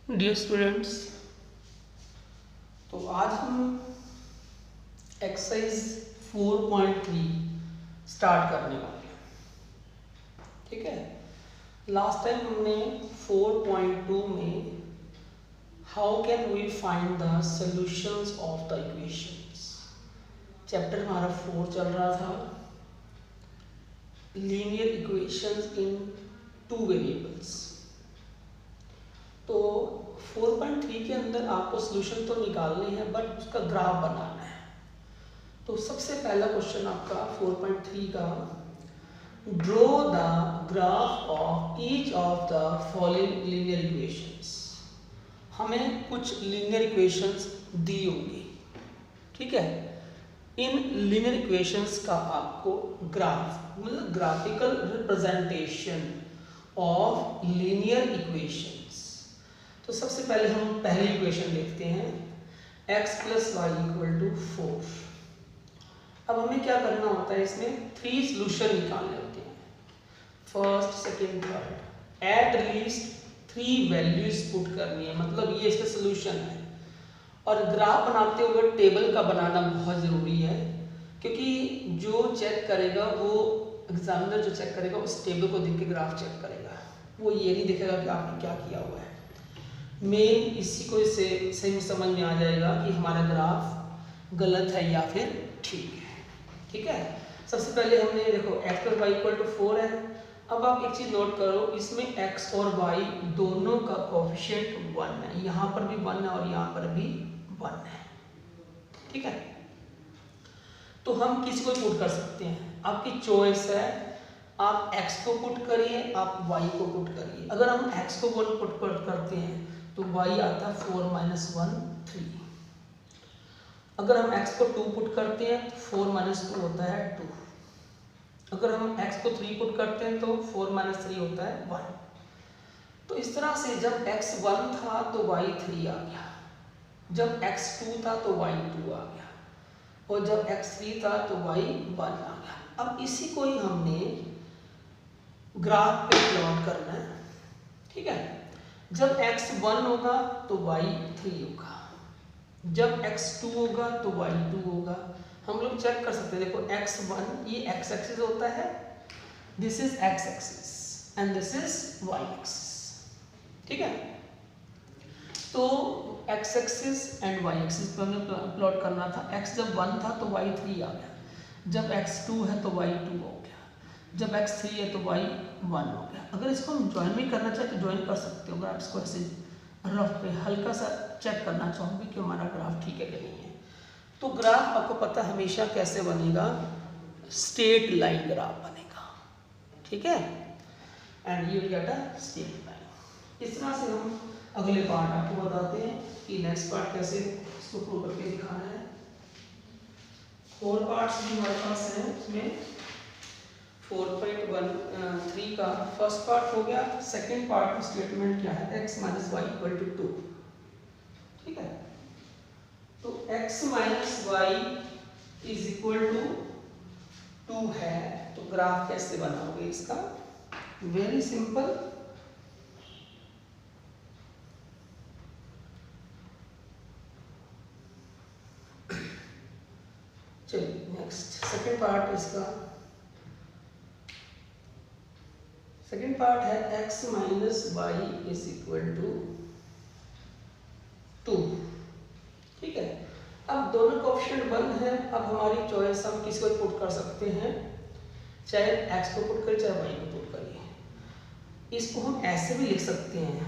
Dear students, तो आज हम एक्सरसाइज 4.3 स्टार्ट करने वाले हैं। ठीक है, लास्ट टाइम हमने 4.2 में how can we find the solutions of the equations, chapter हमारा 4 चल रहा था, लीनियर इक्वेशंस इन 2 वेरिएबल्स। तो 4.3 के अंदर आपको सोल्यूशन तो निकालने हैं बट उसका ग्राफ बनाना है। तो सबसे पहला क्वेश्चन आपका 4.3 का, draw the graph of each of the following linear equations. हमें कुछ लीनियर इक्वेशंस दी होंगी, ठीक है। इन लीनियर इक्वेशंस का आपको ग्राफ मतलब graphical representation of linear equations. तो सबसे पहले हम पहली इक्वेशन देखते हैं, x + y = 4। अब हमें क्या करना होता है, इसमें 3 सोल्यूशन निकालने होते हैं, first second third, at least 3 values put करनी है, मतलब ये इसका सोल्यूशन है। और ग्राफ बनाते हुए टेबल का बनाना बहुत ज़रूरी है, क्योंकि जो चेक करेगा वो एग्जामिनर जो चेक करेगा उस टेबल को देख के ग्राफ चेक करेगा, वो ये नहीं देखेगा कि आपने क्या किया हुआ है। मेन इसी को इससे सही समझ में आ जाएगा कि हमारा ग्राफ गलत है या फिर ठीक है। ठीक है, सबसे पहले हमने देखो x + y = 4 है। अब आप एक चीज़ नोट करो, इसमें x और y दोनों का कोएफिशिएंट 1 है, यहाँ पर भी 1 है और यहाँ पर भी 1 है। ठीक है, तो हम किसी को पुट कर सकते हैं, आपकी चॉइस है, आप x को पुट करिए, आप y को पुट करिए। अगर हम x को पुट करते हैं तो y आता है 4 - 1 3। अगर हम x को 2 पुट करते हैं तो 4 - 2 होता है 2। अगर हम x को 3 पुट करते हैं तो 4 - 3 होता है 1। तो इस तरह से जब x 1 था तो y 3 आ गया, जब x 2 था तो y 2 आ गया, और जब x 3 था तो y 1 आ गया। अब इसी को ही हमने ग्राफ पे प्लॉट करना है। ठीक है, जब x 1 होगा तो y 3 होगा, जब x 2 होगा तो y 2 होगा। हम लोग चेक कर सकते हैं, देखो x 1 ये x एक्सिस होता है, this is x axis and this is y axis. ठीक है, तो x axis and y axis पर हमें प्लॉट करना था। x जब 1 था तो y 3 आ गया, जब x 2 है तो y 2 हो गया, जब x 3 है तो y 1 हो गया। अगर इसको हम ज्वाइन भी करना चाहे तो ज्वाइन कर सकते हो। अगर आप इसको ऐसे रफ पे हल्का सा चेक करना चाहोगे कि हमारा ग्राफ ठीक है कि नहीं है, तो ग्राफ आपको पता हमेशा कैसे बनेगा, स्ट्रेट लाइन ग्राफ बनेगा। ठीक है, and you get a straight line. इस तरह से हम अगले पार्ट आपको बताते हैं कि नेक्स्ट पार्ट कैसे इसको प्रूव करके दिखाना है। 4 पार्ट्स भी हमारे पास हैं, उसमें 4.13 का फर्स्ट पार्ट हो गया। सेकंड पार्ट में स्टेटमेंट क्या है, x - y = 2। ठीक है, तो x - y = 2 है, तो ग्राफ कैसे बनाओगे इसका, वेरी सिंपल। चलिए नेक्स्ट सेकंड पार्ट इसका, सेकेंड पार्ट है x - y = 2। ठीक है, अब दोनों कोएफिशिएंट 1 है। अब हमारी चॉइस, हम किसी को पुट कर सकते हैं, चाहे x को पुट करिए चाहे y को पुट करिए। इसको हम ऐसे भी लिख सकते हैं,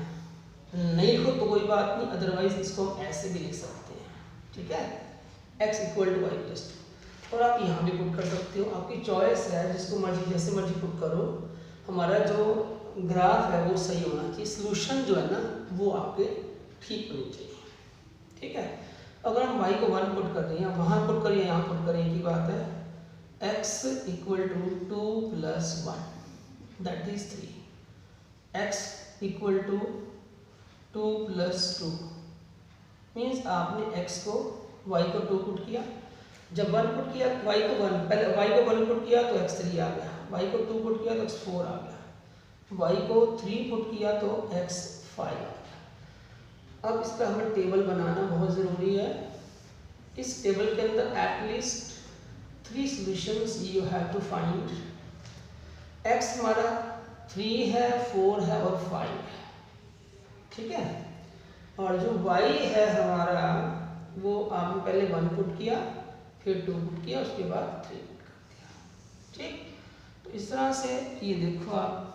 नहीं लिखो तो कोई बात नहीं, अदरवाइज इसको हम ऐसे भी लिख सकते हैं। ठीक है, x = y + 2, और आप यहाँ भी पुट कर सकते हो, आपकी चॉइस है, जिसको मर्जी जैसे मर्जी पुट करो। हमारा जो ग्राफ है वो सही होना चाहिए, सोल्यूशन जो है ना वो आपके ठीक होनी चाहिए। ठीक है, अगर हम y को 1 पुट कर रहे हैं, वहाँ पुट करिए यहाँ पुट करिए, की बात है, x = 2 + 1 that is 3, x = 2 + 2 means आपने x को y को 2 पुट किया, जब 1 पुट किया y को 1, पहले y को 1 पुट किया तो x 3 आ गया, y को 2 पुट किया तो x 4 आ गया, y को 3 पुट किया तो x 5 आ गया। अब इसका हमें टेबल बनाना बहुत ज़रूरी है। इस टेबल के अंदर at least 3 solutions you have to find. x हमारा 3 है, 4 है और 5 है, ठीक है। और जो y है हमारा वो आपने पहले 1 पुट किया, फिर 2 पुट किया, उसके बाद 3 पुट कर दिया, ठीक। तो इस तरह से ये देखो आप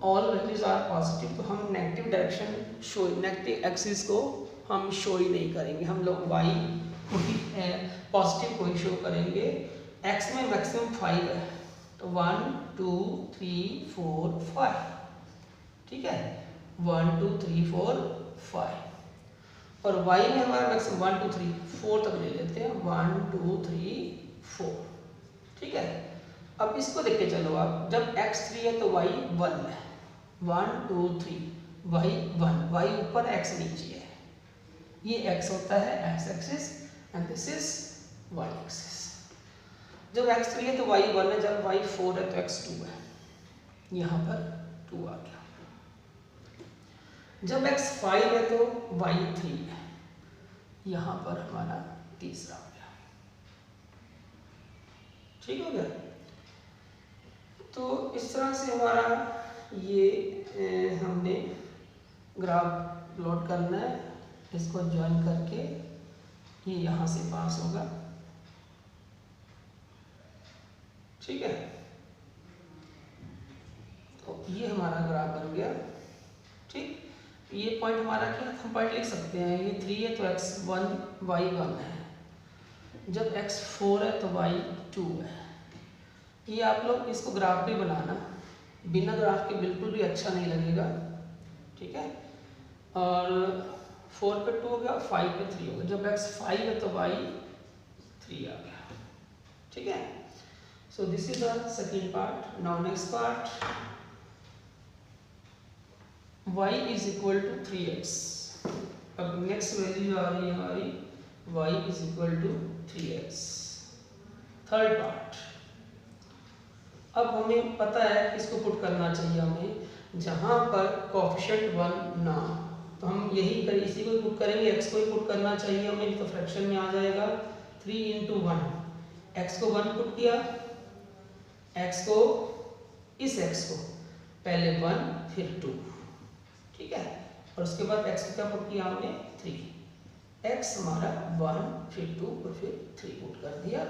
ऑल वैल्यूज आर पॉजिटिव, तो हम negative direction show, negative axis को हम शो ही नहीं करेंगे, हम लोग y को ही पॉजिटिव को ही शो करेंगे। x में मैक्सिमम 5 है, तो 1 2 3 4 5, ठीक है, 1 2 3 4 5। और y में हमारा मैक्सिमम 1 2 3 4 तक ले लेते हैं, 1 2 3 4, ठीक है। अब इसको देख के चलो आप, जब x 3 है तो y 1 है, 1 2 3 y 1, y ऊपर x नीचे है, ये x होता है x axis and this is y axis. जब x 3 है तो y 1 है, जब y 4 है तो x 2 है, यहाँ पर 2 आ गया। जब x 5 है तो y 3 है, यहाँ पर हमारा तीसरा हो गया, ठीक हो गया। तो इस तरह से हमारा ये हमने ग्राफ प्लॉट करना है, इसको ज्वाइन करके ये यहाँ से पास होगा, ठीक है। तो ये हमारा ग्राफ बन गया, ठीक। ये पॉइंट हमारा क्या, हम पॉइंट लिख सकते हैं, ये 3 है तो x1 y1 है, जब x4 है तो y2 है। ये आप लोग इसको ग्राफ भी बनाना, बिना ग्राफ के बिल्कुल भी अच्छा नहीं लगेगा, ठीक है। और 4 पे 2 हो गया, 5 पे 3 हो गया, जब x5 है तो y3 आ गया, ठीक है। So this is the second part. Now next part, y is equal to 3x। अब नेक्स्ट वैल्यू आ रही है हमारी y is equal to 3x। Third part, अब हमें पता है किसको पुट करना चाहिए हमें, जहाँ पर कोएफिशिएंट 1 ना, तो हम यही करें, इसी को पुट करेंगे, x को ही पुट करना चाहिए हमें, तो फ्रैक्शन में आ जाएगा 3 × 1, x को 1 पुट किया, x को, इस x को पहले 1 फिर 2, ठीक है, और उसके बाद x को क्या पुट किया हमने 3, x हमारा 1 फिर 2 और फिर 3 पुट कर दिया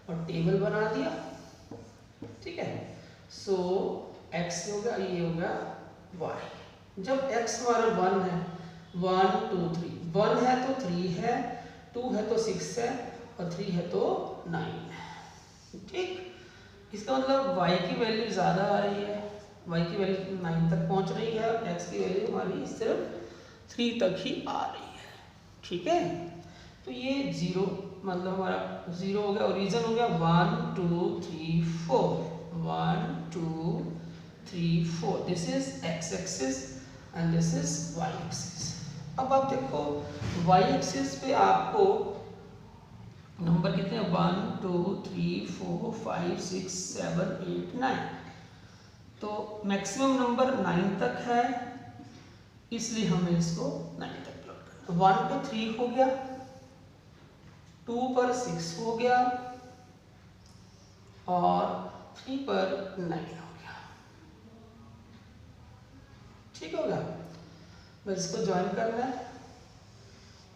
और टेबल बना दिया, ठीक है। सो x हो गया, ये हो गया y। जब x हमारा 1 है, 1 2 3, 1 है तो 3 है, 2 है तो 6 है और 3 है तो 9 है, ठीक। इसका मतलब y की वैल्यू ज़्यादा आ रही है, y की वैल्यू 9 तक पहुंच रही है, x की वैल्यू हमारी सिर्फ 3 तक ही आ रही है, ठीक है। तो ये 0 मतलब हमारा 0 हो गया, और रीजन हो गया 1 2 3 4, 1 2 3 4, this is x axis and this is y axis. अब आप देखो y एक्सिस पे आपको नंबर कितने हैं, 1 2 3 4 5 6 7 8 9, तो मैक्सिमम नंबर 9 तक है, इसलिए हमें इसको 9 तक प्लॉट करना। 1 पे 3 हो गया, 2 पर 6 हो गया और 3 पर 9 हो गया, ठीक होगा। बस इसको ज्वाइन करना है।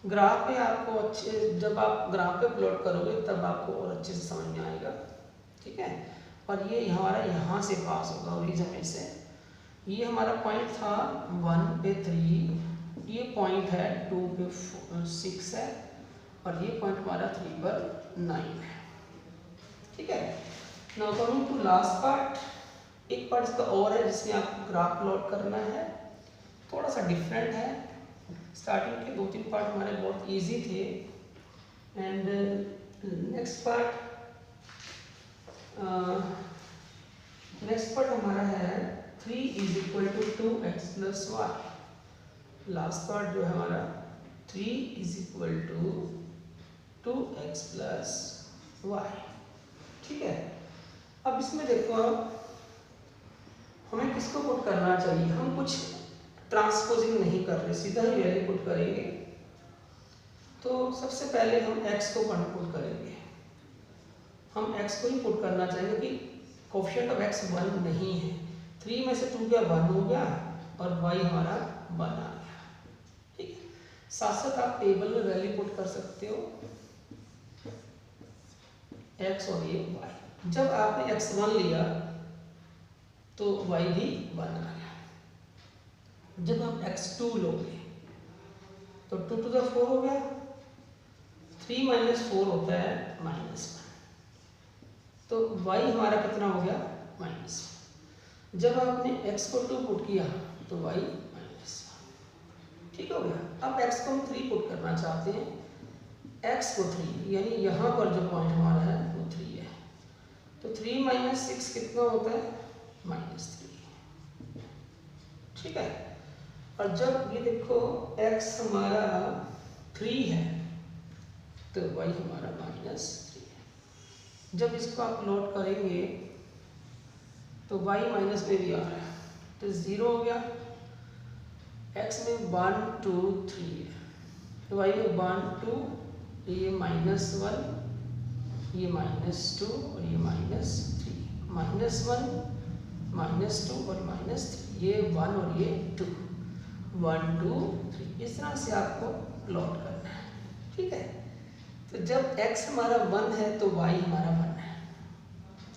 ग्राफ पे आपको अच्छे, जब आप ग्राफ पे प्लॉट करोगे तब आपको और अच्छे से समझ में आएगा, ठीक है। और ये हमारा यहाँ से पास होगा ओरिजिन में से, ये हमारा पॉइंट था 1 पे 3, ये पॉइंट है 2 पे 6 है और ये पॉइंट हमारा 3 पर 9 है, ठीक है। Now coming to last part, एक पार्ट इसका और है जिसमें आपको ग्राफ प्लॉट करना है, थोड़ा सा डिफरेंट है। स्टार्टिंग के 2-3 पार्ट हमारे बहुत इजी थे, एंड नेक्स्ट पार्ट हमारा है 3 is equal to 2x plus y। Last part जो है हमारा 3 is equal to 2x plus y, ठीक है। अब इसमें देखो हमें किसको पुट करना चाहिए, हम कुछ ट्रांसपोजिंग नहीं कर रहे, सीधा ही वैल्यू पुट करेंगे। तो सबसे पहले हम x को पुट करेंगे, हम x को ही पुट करना चाहेंगे कि कोफिशिएंट ऑफ x 1 नहीं है। 3 में से 2 क्या 1 हो गया और y हमारा 1 आ गया। ठीक है, साथ साथ आप टेबल में वैल्यू पुट कर सकते हो x और ये y। जब आपने x1 लिया तो y भी 1 आ गया। जब आप x2 लोगे तो 2 to the 4 हो गया, 3 minus 4 होता है -1, तो y हमारा कितना हो गया -1। जब आपने x को 2 पुट किया तो y -1, ठीक हो गया। अब x को हम 3 पुट करना चाहते हैं, x को 3 यानी यहाँ पर जो पॉइंट हमारा है वो 3 है, तो 3 minus 6 कितना होता है -3, ठीक है। और जब ये देखो x हमारा 3 है तो y हमारा -3 है। जब इसको आप प्लॉट करेंगे तो y माइनस में भी आ रहा है तो 0 हो गया, x में 1 2 3 है तो y में 1 2, ये -1, ये -2 और ये -3, -1 -2 और -3, ये 1 और ये 2, 1 2 3, इस तरह से आपको प्लॉट करना है। ठीक है, तो जब x हमारा 1 है तो y हमारा 1 है।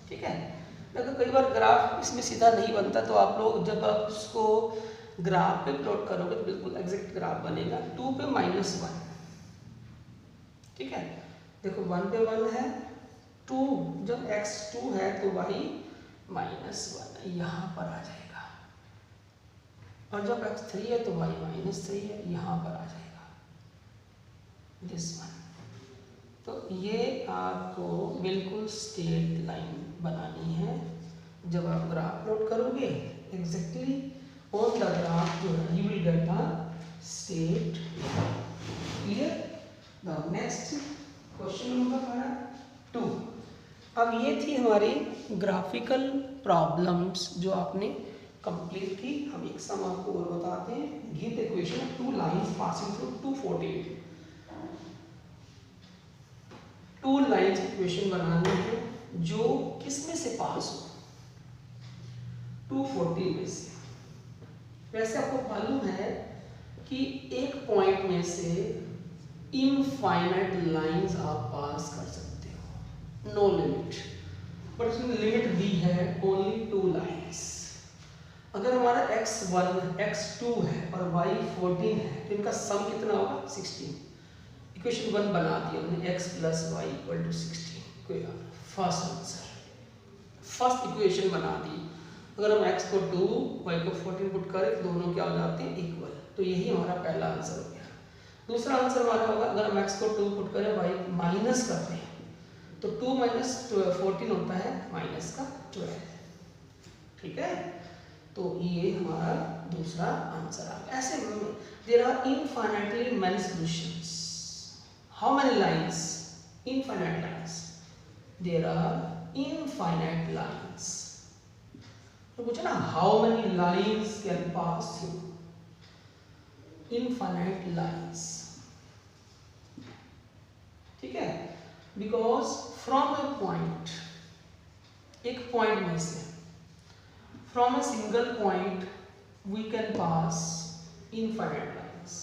ठीक है, अगर कई बार ग्राफ इसमें सीधा नहीं बनता तो आप लोग जब आप इसको ग्राफ पे प्लॉट करोगे तो बिल्कुल एग्जैक्ट ग्राफ बनेगा। 2 पे -1, ठीक है, देखो 1 पे 1 है, 2 जब x 2 है तो y -1 यहाँ पर आ जाएगा, और जब x 3 है तो y -3 है यहाँ पर आ जाएगा, दिस वन। तो ये आपको बिल्कुल स्ट्रेट लाइन बनानी है। जब आप ग्राफ प्लॉट करोगे एग्जैक्टली ऑन द ग्राफ जो है you will get a straight line. Clear? Now next question number 2। अब ये थी हमारी ग्राफिकल प्रॉब्लम्स जो आपने कंप्लीट की। हम एक सम आपको और बताते हैं। Give the equation of 2 lines passing through 240। 2 lines equation बनानी है जो किस में से पास हो, 240 में से। वैसे आपको मालूम है कि एक पॉइंट में से इनफाइनाइट लाइंस आप पास कर सकते हो, नो लिमिट, बट उसमें लिमिट दी है ओनली 2 लाइंस। अगर हमारा x1 x2 है और y 14 है तो इनका सम कितना होगा 16। इक्वेशन 1 बना दिया हमने, x + y = 16। कोई फर्स्ट आंसर, फर्स्ट इक्वेशन बना दी। अगर हम x को 2 y को 14 पुट करें तो दोनों क्या हो जाते हैं इक्वल, तो यही हमारा पहला आंसर हो गया। दूसरा आंसर हमारा होगा अगर हम x को 2 पुट करें y माइनस करते हैं तो 2 - 14 होता है -12। ठीक है, तो ये हमारा दूसरा आंसर आ गया। ऐसे there are infinitely many solutions. How many lines? Infinite lines, there are infinite lines. तो पूछा ना how many lines can pass through, infinite lines. ठीक है, बिकॉज फ्रॉम ए पॉइंट, एक पॉइंट में से, from a single point we can pass infinite lines.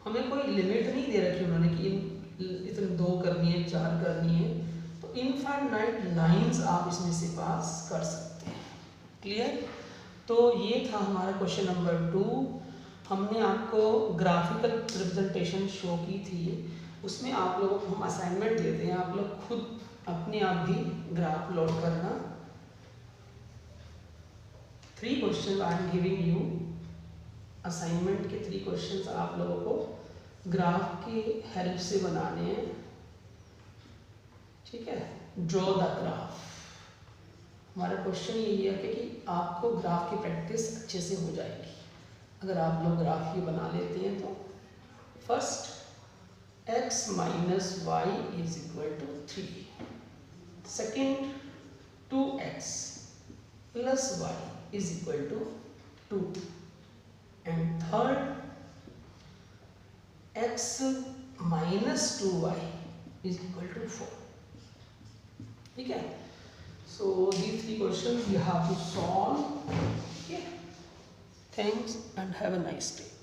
हमें कोई लिमिट नहीं दे रखी उन्होंने कि इतने 2 करनी है 4 करनी है, तो इनफाइनाइट लाइंस आप इसमें से पास कर सकते हैं। क्लियर? तो ये था हमारा क्वेश्चन नंबर 2। हमने आपको ग्राफिकल रिप्रेजेंटेशन शो की थी, उसमें आप लोगों को हम असाइनमेंट देते हैं, आप लोग खुद अपने आप भी ग्राफ लोड करना। 3 question I am giving you, assignment के 3 क्वेश्चंस आप लोगों को ग्राफ की हेल्प से बनाने हैं। ठीक है, ड्रॉ द ग्राफ। हमारा क्वेश्चन यही है कि आपको ग्राफ की प्रैक्टिस अच्छे से हो जाएगी अगर आप लोग ग्राफ ये बना लेते हैं। तो first x - y = 3, second 2x + y = 2, third x minus 2y is equal to 4. ठीक है, so these three questions you have to solve. Okay, thanks and have a nice day.